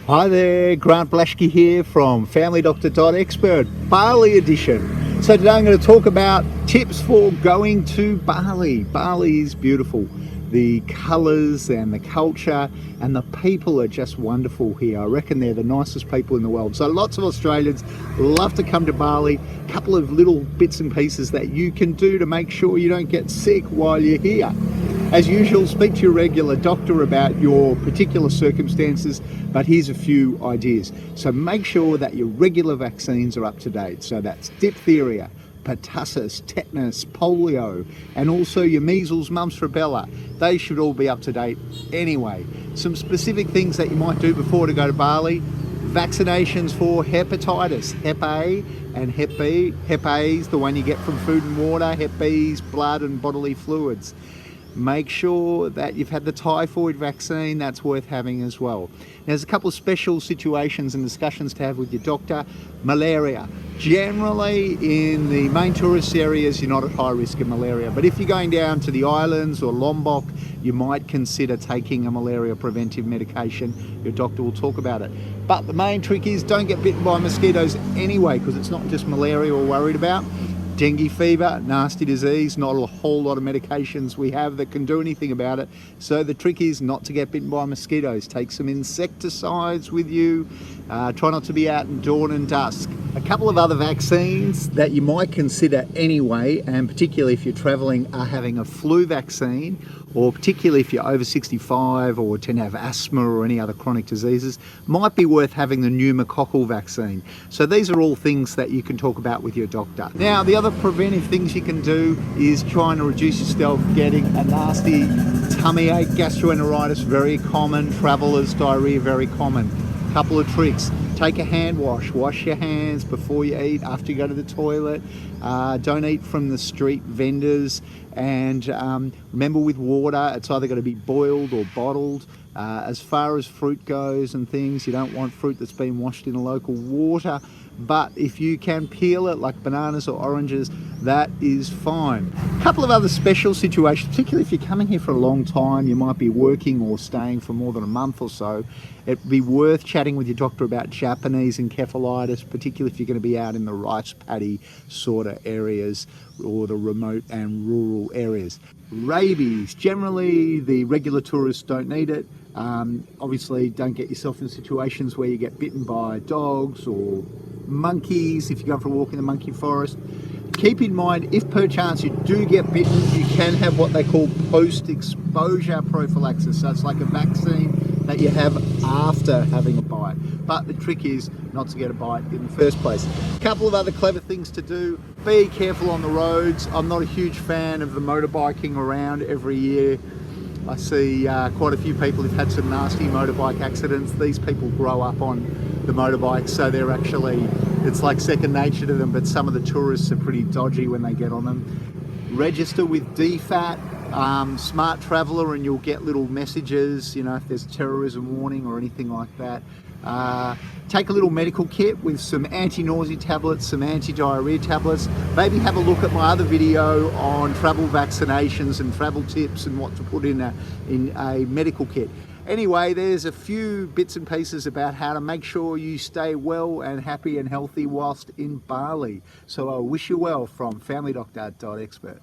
Hi there, Grant Blashki here from FamilyDoctor.expert, Bali Edition. So today I'm going to talk about tips for going to Bali. Bali is beautiful. The colours and the culture and the people are just wonderful here. I reckon they're the nicest people in the world. So lots of Australians love to come to Bali. A couple of little bits and pieces that you can do to make sure you don't get sick while you're here. As usual, speak to your regular doctor about your particular circumstances, but here's a few ideas. So make sure that your regular vaccines are up to date. So that's diphtheria, pertussis, tetanus, polio, and also your measles, mumps, rubella. They should all be up to date anyway. Some specific things that you might do before to go to Bali: vaccinations for hepatitis, Hep A and Hep B. Hep A is the one you get from food and water, Hep B is blood and bodily fluids. Make sure that you've had the typhoid vaccine, that's worth having as well. There's a couple of special situations and discussions to have with your doctor. Malaria. Generally in the main tourist areas you're not at high risk of malaria, but if you're going down to the islands or Lombok, you might consider taking a malaria preventive medication. Your doctor will talk about it. But the main trick is don't get bitten by mosquitoes anyway, because it's not just malaria we're worried about. Dengue fever, nasty disease, not a whole lot of medications we have that can do anything about it. So the trick is not to get bitten by mosquitoes. Take some insecticides with you. Try not to be out in dawn and dusk. A couple of other vaccines that you might consider anyway, and particularly if you're traveling, are having a flu vaccine, or particularly if you're over 65 or tend to have asthma or any other chronic diseases, might be worth having the pneumococcal vaccine. So these are all things that you can talk about with your doctor. Now, the other preventive things you can do is trying to reduce yourself getting a nasty tummy ache, gastroenteritis, very common, travelers, diarrhea, very common. Couple of tricks: take a hand wash, wash your hands before you eat, after you go to the toilet. Don't eat from the street vendors, and remember with water, it's either got to be boiled or bottled. As far as fruit goes and things, you don't want fruit that's been washed in a local water, but if you can peel it, like bananas or oranges, that is fine. A couple of other special situations, particularly if you're coming here for a long time, you might be working or staying for more than a month or so, it'd be worth chatting with your doctor about Japanese encephalitis, particularly if you're going to be out in the rice paddy sort of areas or the remote and rural areas. Rabies, generally the regular tourists don't need it. Obviously don't get yourself in situations where you get bitten by dogs or monkeys if you go for a walk in the monkey forest. Keep in mind, if perchance you do get bitten, you can have what they call post-exposure prophylaxis. So it's like a vaccine that you have after having a bite. But the trick is not to get a bite in the first place. A couple of other clever things to do: be careful on the roads. I'm not a huge fan of the motorbiking around every year. I see quite a few people who've had some nasty motorbike accidents. These people grow up on the motorbikes, so they're actually, it's like second nature to them, but some of the tourists are pretty dodgy when they get on them. Register with DFAT, Smart Traveller, and you'll get little messages, you know, if there's terrorism warning or anything like that. Take a little medical kit with some anti-nausea tablets, some anti-diarrhea tablets. Maybe have a look at my other video on travel vaccinations and travel tips and what to put in a medical kit. Anyway, there's a few bits and pieces about how to make sure you stay well and happy and healthy whilst in Bali. So I wish you well from FamilyDoctor.expert.